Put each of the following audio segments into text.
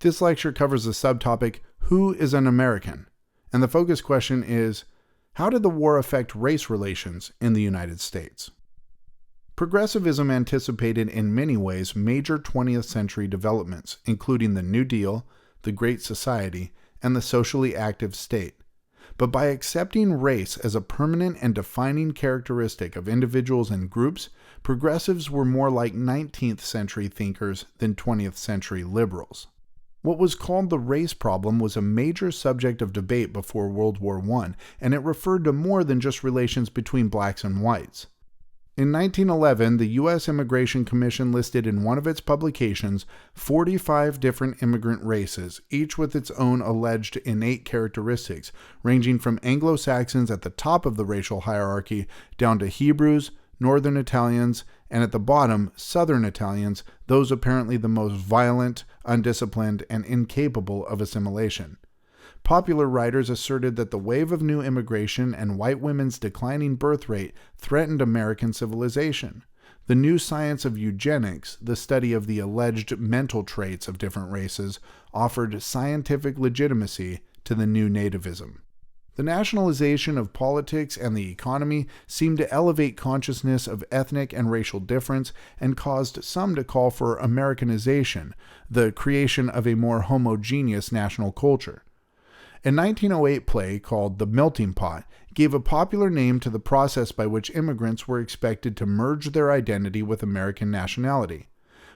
This lecture covers the subtopic, Who is an American? And the focus question is, how did the war affect race relations in the United States? Progressivism anticipated in many ways major 20th century developments, including the New Deal, the Great Society, and the socially active state. But by accepting race as a permanent and defining characteristic of individuals and groups, progressives were more like 19th century thinkers than 20th century liberals. What was called the race problem was a major subject of debate before World War I, and it referred to more than just relations between blacks and whites. In 1911, the U.S. Immigration Commission listed in one of its publications 45 different immigrant races, each with its own alleged innate characteristics, ranging from Anglo-Saxons at the top of the racial hierarchy down to Hebrews, Northern Italians, and at the bottom, Southern Italians, those apparently the most violent, undisciplined, and incapable of assimilation. Popular writers asserted that the wave of new immigration and white women's declining birth rate threatened American civilization. The new science of eugenics, the study of the alleged mental traits of different races, offered scientific legitimacy to the new nativism. The nationalization of politics and the economy seemed to elevate consciousness of ethnic and racial difference and caused some to call for Americanization, the creation of a more homogeneous national culture. A 1908 play called The Melting Pot gave a popular name to the process by which immigrants were expected to merge their identity with American nationality.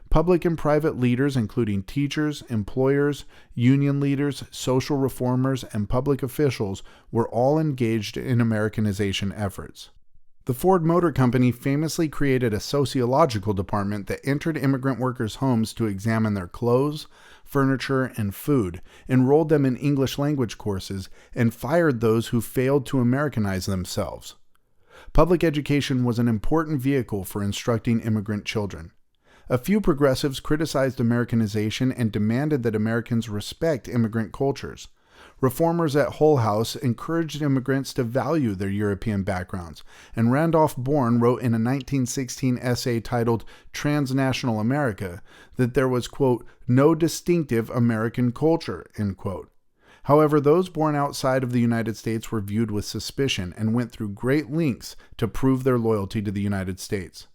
Public and private leaders, including teachers, employers, union leaders, social reformers, and public officials, were all engaged in Americanization efforts. The Ford Motor Company famously created a sociological department that entered immigrant workers' homes to examine their clothes, furniture, and food, enrolled them in English language courses, and fired those who failed to Americanize themselves. Public education was an important vehicle for instructing immigrant children. A few progressives criticized Americanization and demanded that Americans respect immigrant cultures. Reformers at Hull House encouraged immigrants to value their European backgrounds, and Randolph Bourne wrote in a 1916 essay titled Transnational America that there was, quote, no distinctive American culture, end quote. However, those born outside of the United States were viewed with suspicion and went through great lengths to prove their loyalty to the United States.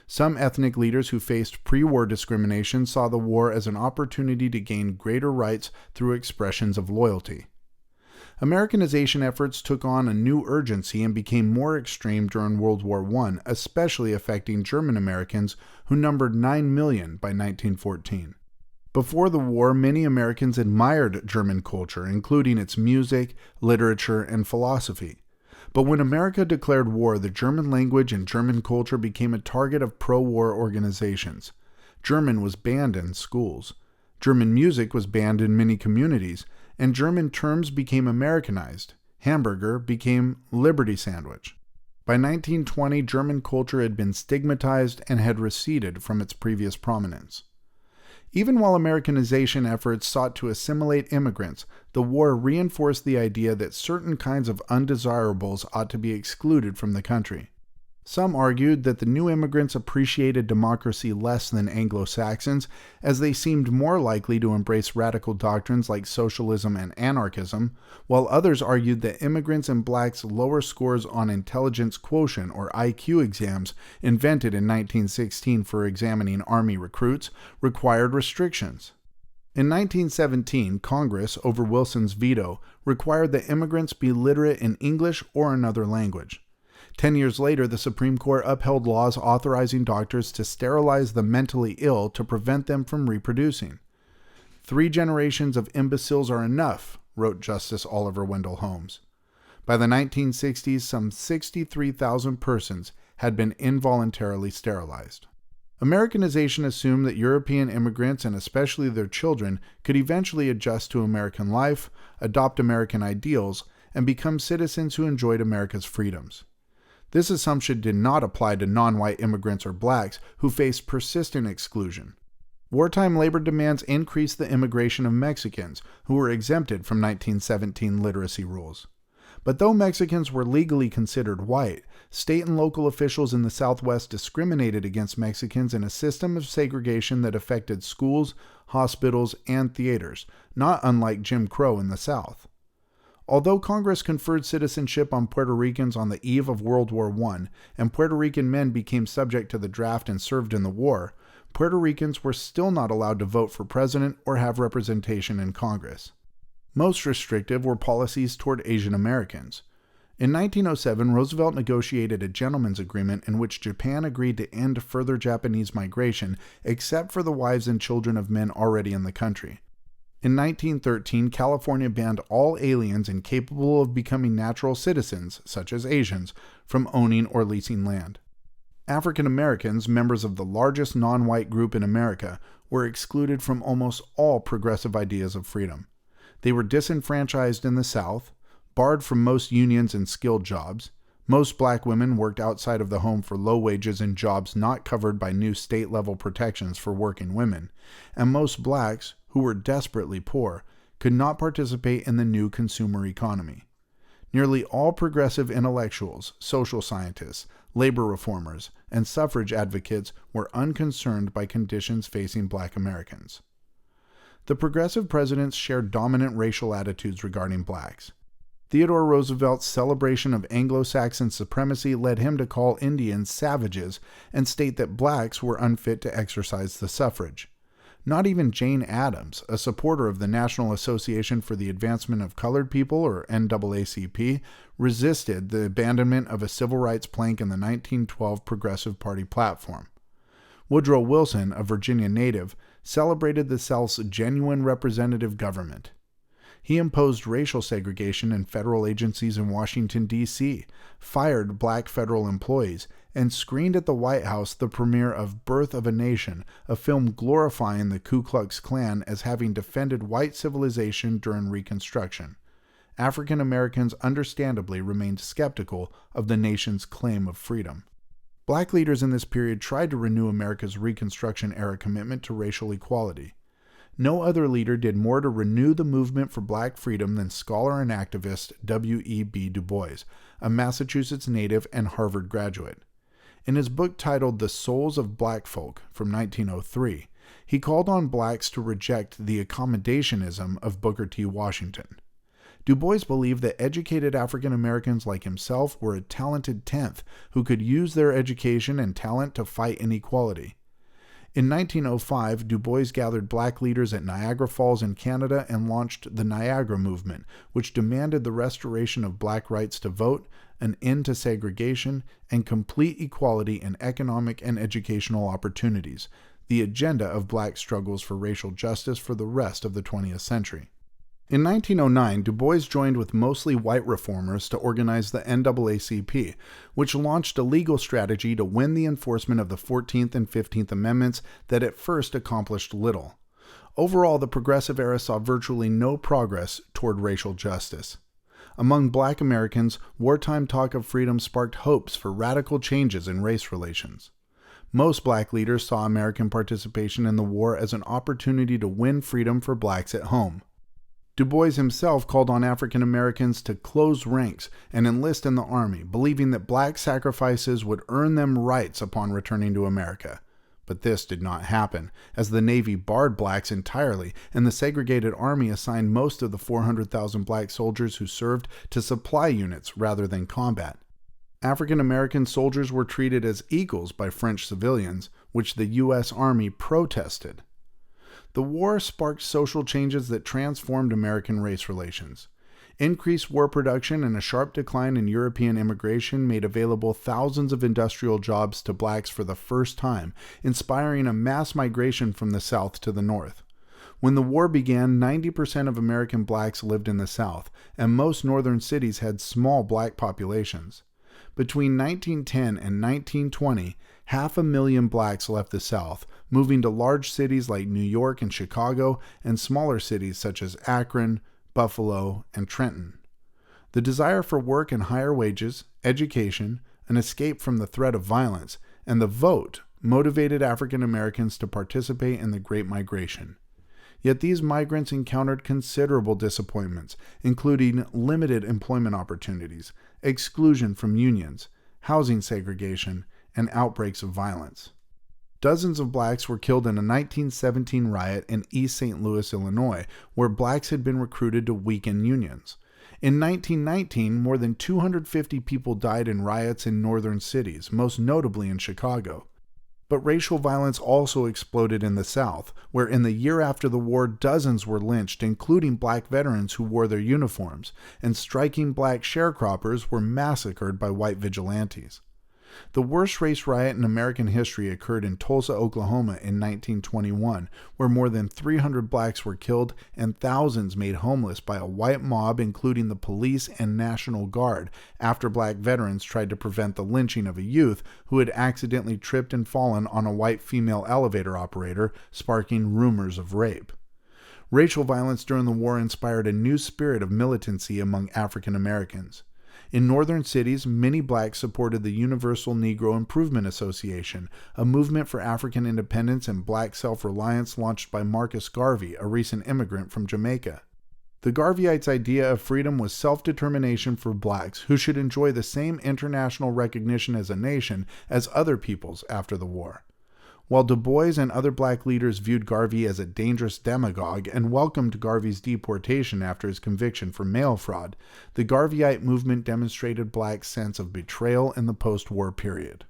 Some ethnic leaders who faced pre-war discrimination saw the war as an opportunity to gain greater rights through expressions of loyalty. Americanization efforts took on a new urgency and became more extreme during World War I, especially affecting German Americans who numbered 9 million by 1914. Before the war, many Americans admired German culture, including its music, literature, and philosophy. But when America declared war, the German language and German culture became a target of pro-war organizations. German was banned in schools. German music was banned in many communities, and German terms became Americanized. Hamburger became Liberty Sandwich. By 1920, German culture had been stigmatized and had receded from its previous prominence. Even while Americanization efforts sought to assimilate immigrants, the war reinforced the idea that certain kinds of undesirables ought to be excluded from the country. Some argued that the new immigrants appreciated democracy less than Anglo-Saxons, as they seemed more likely to embrace radical doctrines like socialism and anarchism, while others argued that immigrants and blacks' lower scores on intelligence quotient or IQ exams, invented in 1916 for examining Army recruits, required restrictions. In 1917, Congress, over Wilson's veto, required that immigrants be literate in English or another language. 10 years later, the Supreme Court upheld laws authorizing doctors to sterilize the mentally ill to prevent them from reproducing. 3 generations of imbeciles are enough, wrote Justice Oliver Wendell Holmes. By the 1960s, some 63,000 persons had been involuntarily sterilized. Americanization assumed that European immigrants, and especially their children, could eventually adjust to American life, adopt American ideals, and become citizens who enjoyed America's freedoms. This assumption did not apply to non-white immigrants or blacks who faced persistent exclusion. Wartime labor demands increased the immigration of Mexicans, who were exempted from 1917 literacy rules. But though Mexicans were legally considered white, state and local officials in the Southwest discriminated against Mexicans in a system of segregation that affected schools, hospitals, and theaters, not unlike Jim Crow in the South. Although Congress conferred citizenship on Puerto Ricans on the eve of World War I, and Puerto Rican men became subject to the draft and served in the war, Puerto Ricans were still not allowed to vote for president or have representation in Congress. Most restrictive were policies toward Asian Americans. In 1907, Roosevelt negotiated a gentleman's agreement in which Japan agreed to end further Japanese migration except for the wives and children of men already in the country. In 1913, California banned all aliens incapable of becoming natural citizens, such as Asians, from owning or leasing land. African Americans, members of the largest non-white group in America, were excluded from almost all progressive ideas of freedom. They were disenfranchised in the South, barred from most unions and skilled jobs. Most black women worked outside of the home for low wages in jobs not covered by new state-level protections for working women, and most blacks, who were desperately poor, could not participate in the new consumer economy. Nearly all progressive intellectuals, social scientists, labor reformers, and suffrage advocates were unconcerned by conditions facing black Americans. The progressive presidents shared dominant racial attitudes regarding blacks. Theodore Roosevelt's celebration of Anglo-Saxon supremacy led him to call Indians savages and state that blacks were unfit to exercise the suffrage. Not even Jane Addams, a supporter of the National Association for the Advancement of Colored People, or NAACP, resisted the abandonment of a civil rights plank in the 1912 Progressive Party platform. Woodrow Wilson, a Virginia native, celebrated the South's genuine representative government. He imposed racial segregation in federal agencies in Washington, D.C., fired black federal employees, and screened at the White House the premiere of Birth of a Nation, a film glorifying the Ku Klux Klan as having defended white civilization during Reconstruction. African Americans understandably remained skeptical of the nation's claim of freedom. Black leaders in this period tried to renew America's Reconstruction-era commitment to racial equality. No other leader did more to renew the movement for black freedom than scholar and activist W.E.B. Du Bois, a Massachusetts native and Harvard graduate. In his book titled The Souls of Black Folk from 1903, he called on blacks to reject the accommodationism of Booker T. Washington. Du Bois believed that educated African Americans like himself were a talented tenth who could use their education and talent to fight inequality. In 1905, Du Bois gathered black leaders at Niagara Falls in Canada and launched the Niagara Movement, which demanded the restoration of black rights to vote, an end to segregation, and complete equality in economic and educational opportunities, the agenda of black struggles for racial justice for the rest of the 20th century. In 1909, Du Bois joined with mostly white reformers to organize the NAACP, which launched a legal strategy to win the enforcement of the 14th and 15th Amendments that at first accomplished little. Overall, the Progressive era saw virtually no progress toward racial justice. Among black Americans, wartime talk of freedom sparked hopes for radical changes in race relations. Most black leaders saw American participation in the war as an opportunity to win freedom for blacks at home. Du Bois himself called on African Americans to close ranks and enlist in the army, believing that black sacrifices would earn them rights upon returning to America. But this did not happen, as the Navy barred blacks entirely, and the segregated army assigned most of the 400,000 black soldiers who served to supply units rather than combat. African American soldiers were treated as equals by French civilians, which the U.S. Army protested. The war sparked social changes that transformed American race relations. Increased war production and a sharp decline in European immigration made available thousands of industrial jobs to blacks for the first time, inspiring a mass migration from the South to the North. When the war began, 90% of American blacks lived in the South, and most northern cities had small black populations. Between 1910 and 1920, 500,000 blacks left the South, moving to large cities like New York and Chicago, and smaller cities such as Akron, Buffalo, and Trenton. The desire for work and higher wages, education, an escape from the threat of violence, and the vote motivated African Americans to participate in the Great Migration. Yet these migrants encountered considerable disappointments, including limited employment opportunities, exclusion from unions, housing segregation, and outbreaks of violence. Dozens of blacks were killed in a 1917 riot in East St. Louis, Illinois, where blacks had been recruited to weaken unions. In 1919, more than 250 people died in riots in northern cities, most notably in Chicago. But racial violence also exploded in the South, where in the year after the war, dozens were lynched, including black veterans who wore their uniforms, and striking black sharecroppers were massacred by white vigilantes. The worst race riot in American history occurred in Tulsa, Oklahoma in 1921, where more than 300 blacks were killed and thousands made homeless by a white mob, including the police and National Guard, after black veterans tried to prevent the lynching of a youth who had accidentally tripped and fallen on a white female elevator operator, sparking rumors of rape. Racial violence during the war inspired a new spirit of militancy among African Americans. In northern cities, many blacks supported the Universal Negro Improvement Association, a movement for African independence and black self-reliance launched by Marcus Garvey, a recent immigrant from Jamaica. The Garveyites' idea of freedom was self-determination for blacks who should enjoy the same international recognition as a nation as other peoples after the war. While Du Bois and other black leaders viewed Garvey as a dangerous demagogue and welcomed Garvey's deportation after his conviction for mail fraud, the Garveyite movement demonstrated blacks' sense of betrayal in the post-war period.